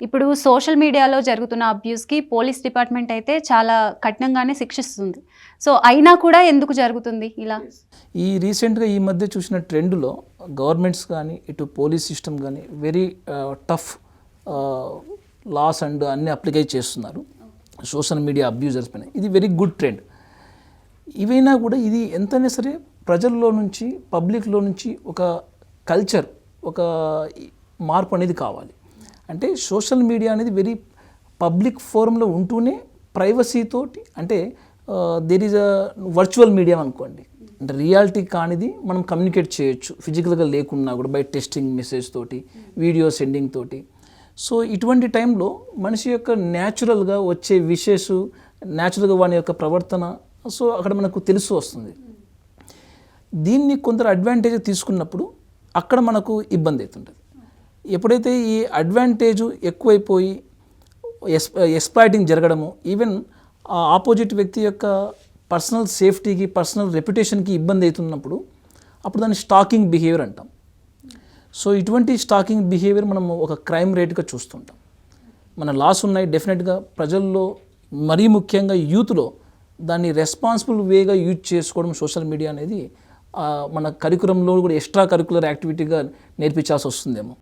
ఇప్పుడు సోషల్ మీడియాలో జరుగుతున్న అబ్యూస్‌కి పోలీస్ డిపార్ట్‌మెంట్ అయితే చాలా కఠినంగానే శిక్షిస్తుంది. సో, అయినా కూడా ఎందుకు జరుగుతుంది ఇలా? రీసెంట్‌గా ఈ మధ్య చూసిన ట్రెండ్‌లో గవర్నమెంట్స్ కానీ, ఇటు పోలీస్ సిస్టమ్ కానీ వెరీ టఫ్ లాస్ అండ్ అన్నీ అప్లికై చేస్తున్నారు సోషల్ మీడియా అబ్యూజర్స్ పైన. ఇది వెరీ గుడ్ ట్రెండ్. ఇవైనా కూడా ఇది ఎంతైనా సరే ప్రజల్లో నుంచి, పబ్లిక్లో నుంచి ఒక కల్చర్, ఒక మార్పు అనేది కావాలి. అంటే సోషల్ మీడియా అనేది వెరీ పబ్లిక్ ఫోరంలో ఉంటూనే ప్రైవసీ తోటి, అంటే there is a virtual media అనుకోండి, అంటే రియాలిటీ కానిది మనం కమ్యూనికేట్ చేయొచ్చు ఫిజికల్గా లేకున్నా కూడా బై టెక్స్టింగ్ మెసేజ్ తోటి, వీడియో సెండింగ్ తోటి. సో ఇటువంటి టైంలో మనిషి యొక్క న్యాచురల్గా వచ్చే విషెస్, న్యాచురల్గా వాని యొక్క ప్రవర్తన సో అక్కడ మనకు తెలుసు వస్తుంది. దీన్ని కొందరు అడ్వాంటేజ్ తీసుకున్నప్పుడు అక్కడ మనకు ఇబ్బంది అవుతుంటుంది. ఎప్పుడైతే ఈ అడ్వాంటేజు ఎక్కువైపోయి ఎక్స్‌ప్లాయిటింగ్ జరగడము, ఈవెన్ ఆ ఆపోజిట్ వ్యక్తి యొక్క పర్సనల్ సేఫ్టీకి, పర్సనల్ రెప్యుటేషన్కి ఇబ్బంది అవుతున్నప్పుడు అప్పుడు దాన్ని స్టాకింగ్ బిహేవియర్ అంటాం. సో ఇటువంటి స్టాకింగ్ బిహేవియర్ మనము ఒక క్రైమ్ రేట్గా చూస్తుంటాం. మన లాస్ ఉన్నాయి డెఫినెట్గా ప్రజల్లో, మరీ ముఖ్యంగా యూత్లో దాన్ని రెస్పాన్సిబుల్ వేగా యూజ్ చేసుకోవడం సోషల్ మీడియా అనేది మన కరికులంలో కూడా ఎక్స్ట్రా కరికులర్ యాక్టివిటీగా నేర్పించాల్సి వస్తుందేమో.